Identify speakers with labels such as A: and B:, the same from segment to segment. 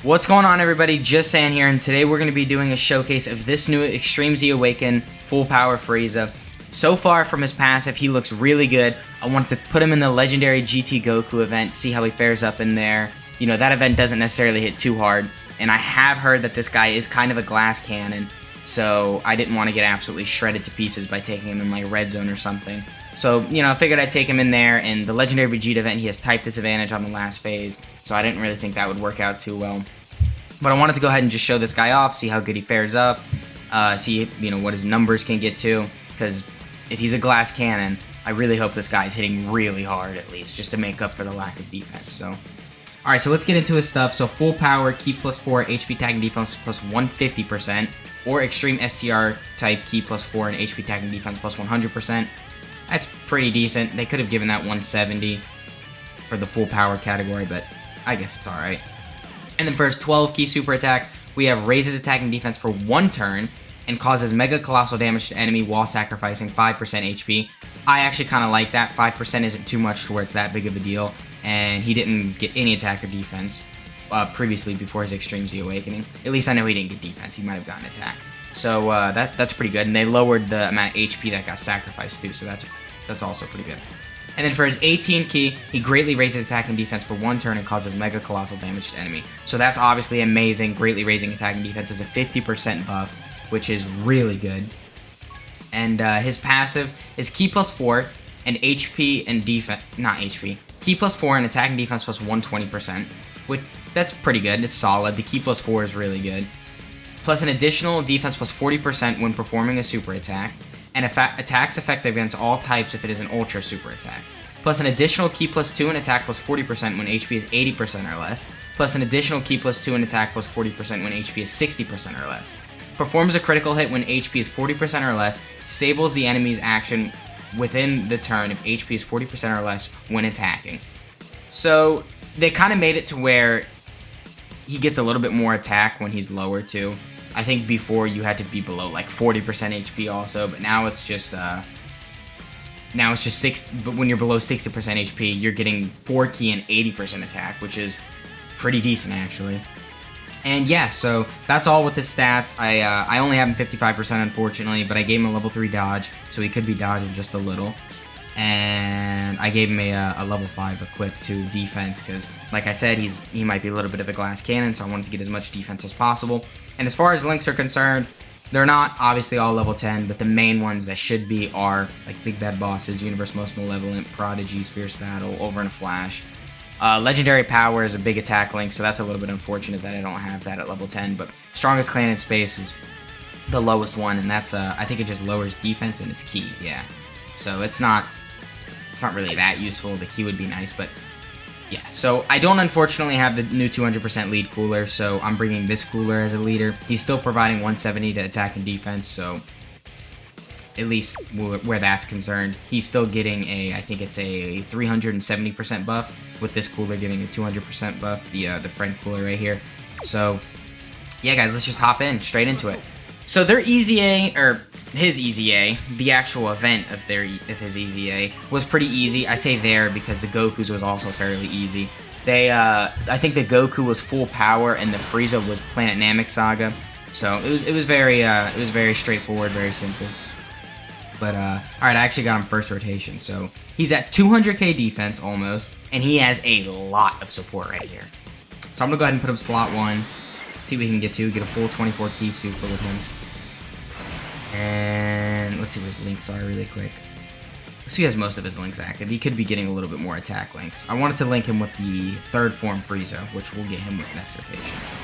A: What's going on, everybody? Just Saying here, and today we're going to be doing a showcase of this new Extreme Z Awaken full power Frieza. So far from his passive, he looks really good. I wanted to put him in the legendary GT Goku event, see how he fares up in there. You know, that event doesn't necessarily hit too hard, and I have heard that this guy is kind of a glass cannon, so I didn't want to get absolutely shredded to pieces by taking him in like red zone or something. So, you know, I figured I'd take him in there. In the Legendary Vegeta event, he has type disadvantage on the last phase, so I didn't really think that would work out too well. But I wanted to go ahead and just show this guy off, see how good he fares up, see, you know, what his numbers can get to, because if he's a glass cannon, I really hope this guy's hitting really hard, at least, just to make up for the lack of defense. So, alright, so let's get into his stuff. So, full power, Ki +4, HP attack and defense plus 150%, or Extreme STR type Ki +4 and HP attack and defense plus 100%. That's pretty decent. They could have given that 170 for the full power category, but I guess it's alright. And then for his 12 Ki super attack, we have raises attack and defense for 1 turn and causes mega colossal damage to enemy while sacrificing 5% HP. I actually kind of like that. 5% isn't too much to where it's that big of a deal, and he didn't get any attack or defense previously before his Extreme Z Awakening. At least I know he didn't get defense. He might have gotten attack. So that's pretty good, and they lowered the amount of HP that got sacrificed too, so that's also pretty good. And then for his 18th Ki, he greatly raises attack and defense for 1 turn and causes mega colossal damage to enemy. So that's obviously amazing. Greatly raising attack and defense is a 50% buff, which is really good. And his passive is Ki +4 and HP and defense, not HP, Ki +4 and attack and defense plus 120%, which that's pretty good. It's solid. The Ki +4 is really good. Plus an additional defense plus 40% when performing a super attack, and attacks effective against all types if it is an ultra super attack. Plus an additional Ki +2 and attack plus 40% when HP is 80% or less. Plus an additional Ki +2 and attack plus 40% when HP is 60% or less. Performs a critical hit when HP is 40% or less. Disables the enemy's action within the turn if HP is 40% or less when attacking. So they kind of made it to where he gets a little bit more attack when he's lower too. I think before you had to be below like 40% HP also, but now it's just 6. But when you're below 60% HP, you're getting 4 Ki and 80% attack, which is pretty decent actually. And yeah, so that's all with his stats. I only have him 55% unfortunately, but I gave him a level 3 dodge, so he could be dodging just a little. And I gave him a level 5 equip to defense because, like I said, he might be a little bit of a glass cannon, so I wanted to get as much defense as possible. And as far as links are concerned, they're not obviously all level 10, but the main ones that should be are like Big Bad Bosses, Universe Most Malevolent, Prodigies, Fierce Battle, Over in a Flash. Legendary Power is a big attack link, so that's a little bit unfortunate that I don't have that at level 10, but Strongest Clan in Space is the lowest one, and that's, I think it just lowers defense and it's Ki, yeah. So it's not really that useful. The Ki would be nice, but yeah. So I don't unfortunately have the new 200% lead cooler, so I'm bringing this cooler as a leader. He's still providing 170 to attack and defense, so at least where that's concerned, he's still getting I think it's a 370% buff, with this cooler giving a 200% buff, the friend cooler right here. So yeah guys, let's just hop straight into it. So their EZA, or his EZA, the actual event of his EZA was pretty easy. I say there because the Goku's was also fairly easy. I think the Goku was full power and the Frieza was Planet Namek Saga. So it was very straightforward, very simple. But alright, I actually got him first rotation. So he's at 200k defense almost, and he has a lot of support right here. So I'm gonna go ahead and put him slot 1. See what we can get a full 24 Ki super with him. And let's see what his links are really quick. So he has most of his links active. He could be getting a little bit more attack links. I wanted to link him with the 3rd form Frieza, which we'll get him with next rotation. So.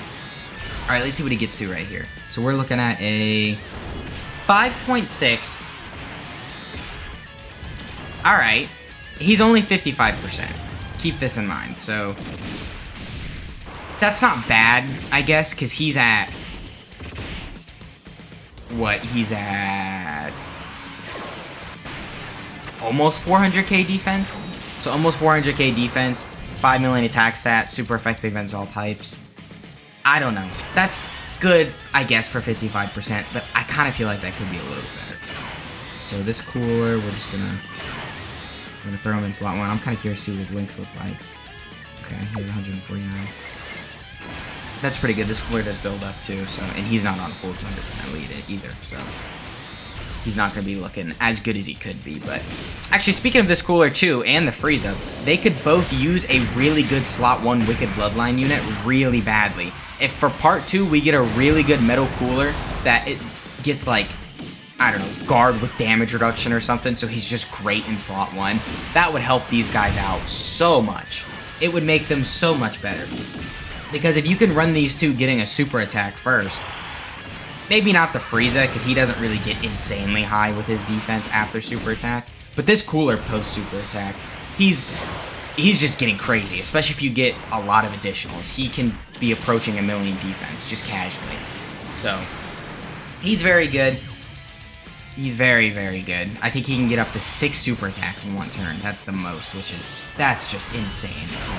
A: Alright, let's see what he gets to right here. So we're looking at a 5.6. Alright, he's only 55%. Keep this in mind. So that's not bad, I guess, because he's at... What? He's at... almost 400k defense? So almost 400k defense, 5 million attack stats, super effective against all types. I don't know. That's good, I guess, for 55%, but I kind of feel like that could be a little bit better. So this cooler, we're gonna throw him in slot 1. I'm kind of curious to see what his links look like. Okay, here's 149. That's pretty good. This cooler does build up too, so, and he's not on a full 200% lead either, so he's not going to be looking as good as he could be. But actually, speaking of this cooler too, and the Frieza, they could both use a really good slot 1 Wicked Bloodline unit really badly. If for part 2 we get a really good metal cooler that it gets like, I don't know, guard with damage reduction or something, so he's just great in slot 1, that would help these guys out so much. It would make them so much better. Because if you can run these two getting a super attack first, maybe not the Frieza, because he doesn't really get insanely high with his defense after super attack, but this cooler post super attack, he's just getting crazy, especially if you get a lot of additionals. He can be approaching 1 million defense just casually. So, he's very good. He's very, very good. I think he can get up to 6 super attacks in 1 turn. That's the most, that's just insane. So,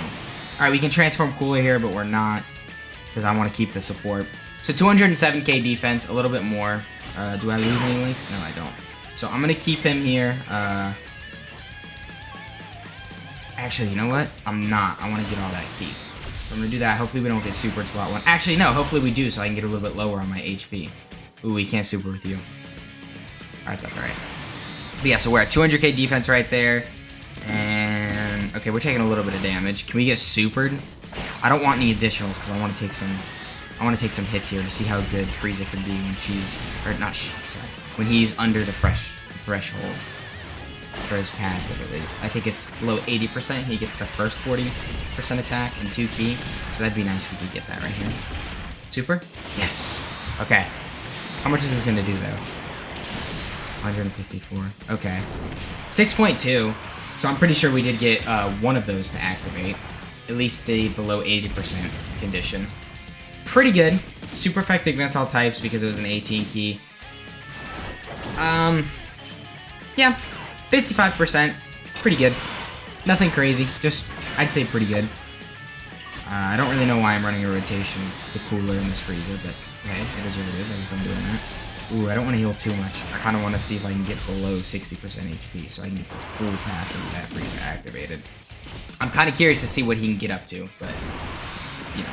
A: alright, we can transform cooler here, but we're not, because I want to keep the support. So 207k defense, a little bit more. Do I lose any links? No, I don't. So I'm going to keep him here. Actually, you know what? I'm not. I want to get all that key. So I'm going to do that. Hopefully we don't get super at slot 1. Actually, no. Hopefully we do, so I can get a little bit lower on my HP. Ooh, we can't super with you. Alright, that's alright. But yeah, so we're at 200k defense right there. And, okay, we're taking a little bit of damage. Can we get supered? I don't want any additionals because I want to take some hits here to see how good Frieza can be when she's, or not she, sorry, when he's under the threshold for his passive at least. I think it's below 80%. He gets the first 40% attack and 2 key, so that'd be nice if we could get that right here. Super? Yes. Okay. How much is this gonna do though? 154. Okay. 6.2. So I'm pretty sure we did get one of those to activate. At least the below 80% condition. Pretty good. Super effective against all types because it was an 18 key. Yeah. 55%. Pretty good. Nothing crazy. Just, I'd say pretty good. I don't really know why I'm running a rotation with the cooler in this Frieza, but okay, it is what it is. I guess I'm doing that. Ooh, I don't want to heal too much. I kind of want to see if I can get below 60% HP so I can get the full passive of that Frieza activated. I'm kind of curious to see what he can get up to, but, you know.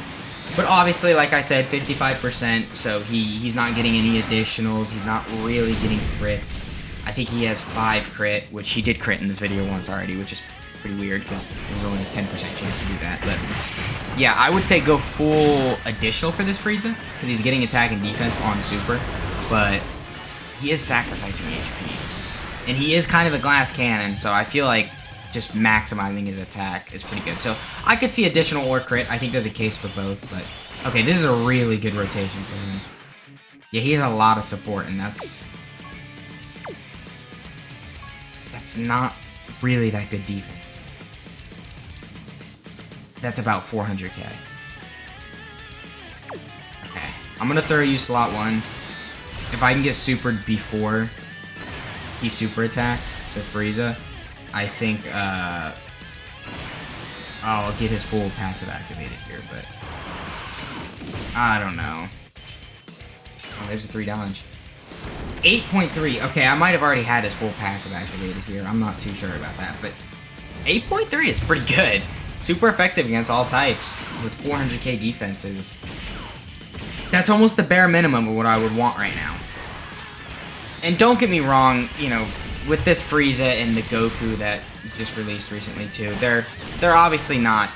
A: But obviously, like I said, 55%, so he's not getting any additionals. He's not really getting crits. I think he has 5 crit, which he did crit in this video once already, which is pretty weird because there's only a 10% chance to do that. But yeah, I would say go full additional for this Frieza because he's getting attack and defense on super. But he is sacrificing HP. And he is kind of a glass cannon, so I feel like just maximizing his attack is pretty good. So I could see additional or crit. I think there's a case for both, but okay, this is a really good rotation for him. Yeah, he has a lot of support, and that's not really that good defense. That's about 400k. Okay, I'm gonna throw you slot 1. If I can get supered before he super attacks the Frieza, I think I'll get his full passive activated here, but I don't know. Oh, there's a 3 dodge. 8.3. Okay, I might have already had his full passive activated here. I'm not too sure about that, but 8.3 is pretty good. Super effective against all types with 400k defenses. That's almost the bare minimum of what I would want right now. And don't get me wrong, you know, with this Frieza and the Goku that just released recently too, they're obviously not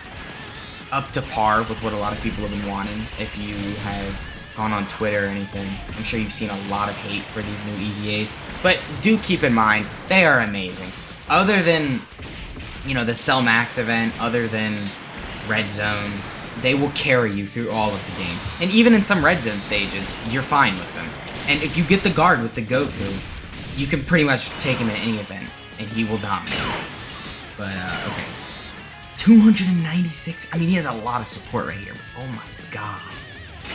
A: up to par with what a lot of people have been wanting. If you have gone on Twitter or anything, I'm sure you've seen a lot of hate for these new EZAs. But do keep in mind, they are amazing. Other than, you know, the Cell Max event, other than Red Zone, they will carry you through all of the game. And even in some Red Zone stages, you're fine with them. And if you get the guard with the Goku, you can pretty much take him in any event, and he will dominate. But, okay. 296. I mean, he has a lot of support right here. But oh my god.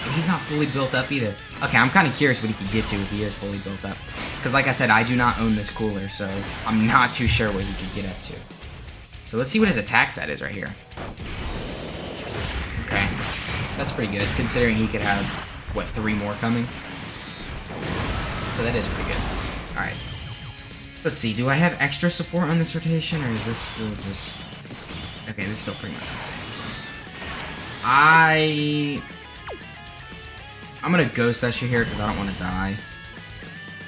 A: And he's not fully built up either. Okay, I'm kind of curious what he could get to if he is fully built up. Because like I said, I do not own this cooler, so I'm not too sure what he could get up to. So let's see what his attack stat is right here. Okay. That's pretty good, considering he could have, what, 3 more coming? So that is pretty good. Alright. Let's see, do I have extra support on this rotation, or is this still just... Okay, this is still pretty much the same. So. I'm gonna Ghost Usher here because I don't want to die.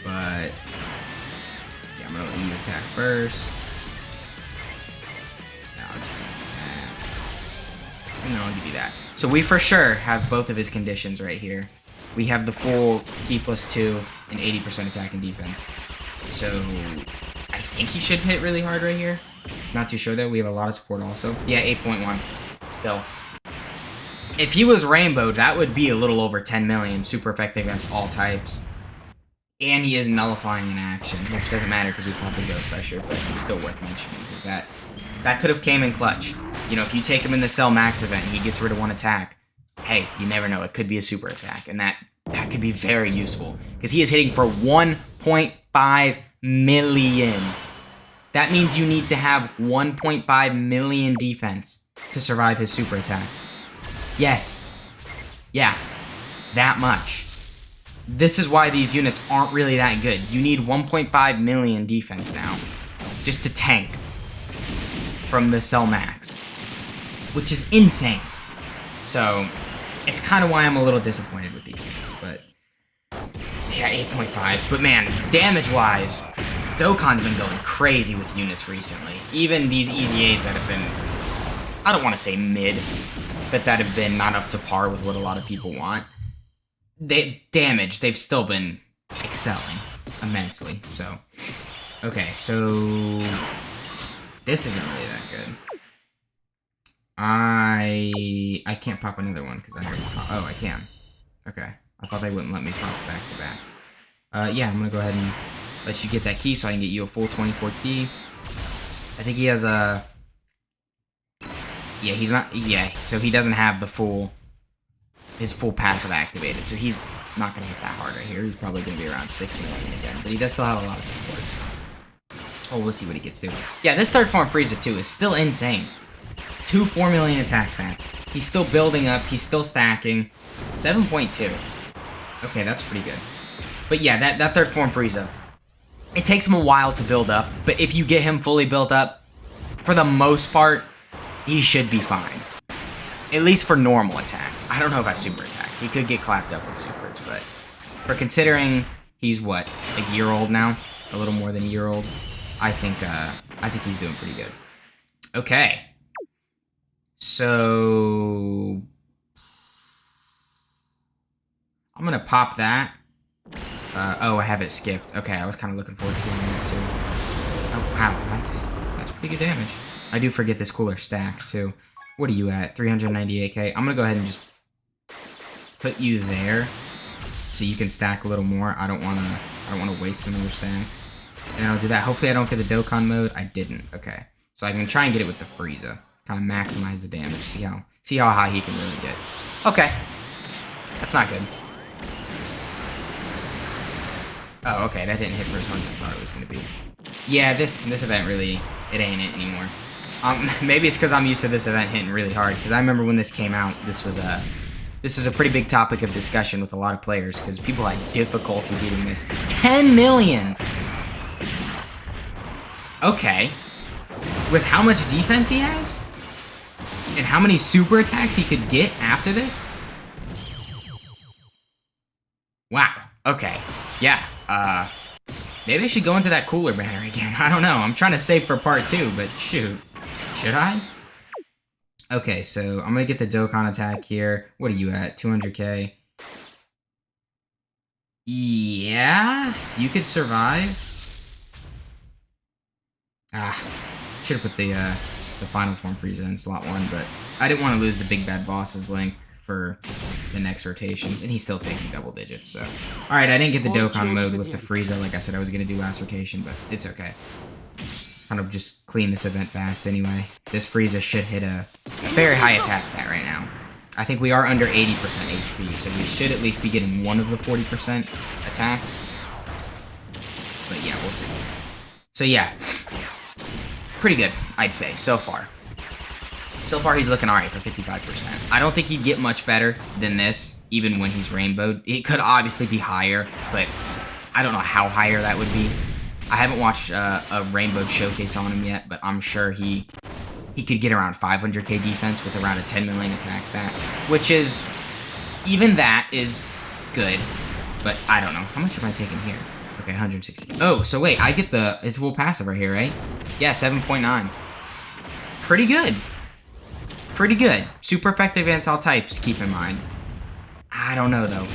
A: But yeah, I'm gonna let you attack first. No, I'll just give you that. And then I'll give you that. So we for sure have both of his conditions right here. We have the full Ki +2 and 80% attack and defense. So I think he should hit really hard right here. Not too sure though. We have a lot of support also. Yeah, 8.1. Still. If he was rainbowed, that would be a little over 10 million. Super effective against all types. And he is nullifying in action, which doesn't matter because we popped the Ghost Usher, but it's still worth mentioning because that could have came in clutch. You know, if you take him in the Cell Max event and he gets rid of one attack, hey, you never know. It could be a super attack, and that could be very useful because he is hitting for 1.5 million. That means you need to have 1.5 million defense to survive his super attack. Yes. Yeah. That much. This is why these units aren't really that good. You need 1.5 million defense now just to tank from the Cell Max, which is insane. So it's kind of why I'm a little disappointed with these units, but yeah, 8.5. But man, damage-wise, Dokkan's been going crazy with units recently. Even these EZAs that have been, I don't want to say mid, but that have been not up to par with what a lot of people want. They've still been excelling immensely. So, okay, so this isn't really that good. I can't pop another one because I heard. Oh, I can. Okay, I thought they wouldn't let me pop back to back. Yeah, I'm gonna go ahead and let you get that key so I can get you a full 24 key. I think he has a. Yeah, he's not. Yeah, so he doesn't have the full. His full passive activated, so he's not going to hit that hard right here. He's probably going to be around 6 million again, but he does still have a lot of support, so... Oh, we'll see what he gets to. Yeah, this third form Frieza, too, is still insane. 4 million attack stats. He's still building up, he's still stacking. 7.2. Okay, that's pretty good. But yeah, that third form Frieza, it takes him a while to build up, but if you get him fully built up, for the most part, he should be fine. At least for normal attacks. I don't know about super attacks. He could get clapped up with supers, but for considering he's what, a year old now, a little more than a year old, I think he's doing pretty good. Okay, so I'm gonna pop that. Oh, I have it skipped. Okay, I was kind of looking forward to doing that too. Oh wow, that's pretty good damage. I do forget this cooler stacks too. What are you at? 398k. I'm gonna go ahead and just put you there, so you can stack a little more. I don't wanna waste some other stacks. And I'll do that. Hopefully I don't get the Dokkan mode. I didn't. Okay, so I can try and get it with the Frieza. Kind of maximize the damage. See how high he can really get. Okay, that's not good. Oh, okay, that didn't hit for as hard as I thought it was gonna be. Yeah, this event really, it ain't it anymore. Maybe it's because I'm used to this event hitting really hard, because I remember when this came out, this was a pretty big topic of discussion with a lot of players, because people had difficulty beating this. 10 million! Okay. With how much defense he has? And how many super attacks he could get after this? Wow. Okay. Yeah. Maybe I should go into that cooler banner again. I don't know. I'm trying to save for part 2, but shoot. Should I? Okay, so I'm gonna get the Dokkan attack here. What are you at? 200k? Yeah, you could survive. Should have put the final form Frieza in slot 1, but I didn't want to lose the big bad boss's link for the next rotations, and he's still taking double digits, so. Alright, I didn't get the Dokkan mode with the Frieza like I said I was gonna do last rotation, but it's okay. Kind of just clean this event fast anyway. This Frieza should hit a very high attack stat right now. I think we are under 80% HP, so we should at least be getting one of the 40% attacks. But yeah, we'll see. So yeah, pretty good, I'd say, so far. So far, he's looking alright for 55%. I don't think he'd get much better than this, even when he's rainbowed. It could obviously be higher, but I don't know how higher that would be. I haven't watched a rainbowed showcase on him yet, but I'm sure he could get around 500k defense with around a 10 million attack stat, which is, even that is good, but I don't know. How much am I taking here? Okay, 160. Oh, so wait, I get it's full passive right here, right? Yeah, 7.9. Pretty good. Pretty good. Super effective against all types, keep in mind. I don't know, though.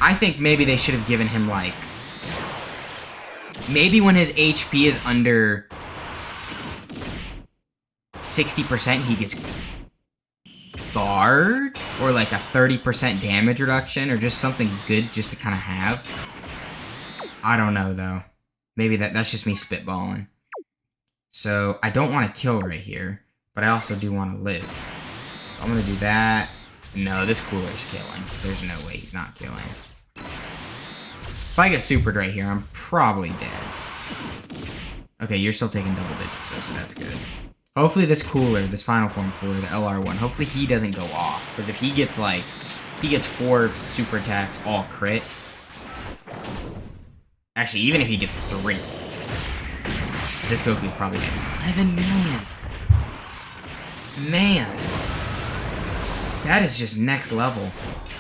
A: I think maybe they should have given him, like... Maybe when his HP is under 60%, he gets guard? Or like a 30% damage reduction? Or just something good just to kind of have? I don't know, though. Maybe that's just me spitballing. So, I don't want to kill right here. But I also do want to live. So I'm going to do that. No, this cooler's killing. There's no way he's not killing. If I get supered right here, I'm probably dead. Okay, you're still taking double digits, though, so that's good. Hopefully this cooler, this final form cooler, the LR1, hopefully he doesn't go off. Because if he gets, like, he gets 4 super attacks, all crit. Actually, even if he gets 3. This Goku's probably getting 11 million. Man. That is just next level.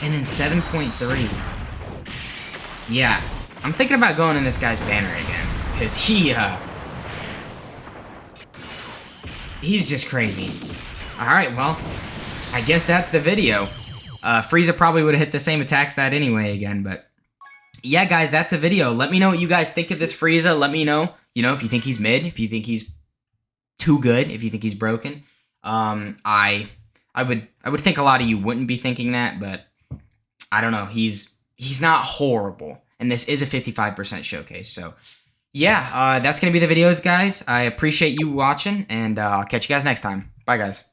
A: And then 7.3. Yeah, I'm thinking about going in this guy's banner again, because he's just crazy. Alright, well, I guess that's the video. Frieza probably would have hit the same attack stat anyway again, but yeah, guys, that's a video. Let me know what you guys think of this Frieza. Let me know, if you think he's mid, if you think he's too good, if you think he's broken. I would think a lot of you wouldn't be thinking that, but I don't know. He's not horrible, and this is a 55% showcase. So, yeah, that's gonna be the videos, guys. I appreciate you watching, and I'll catch you guys next time. Bye, guys.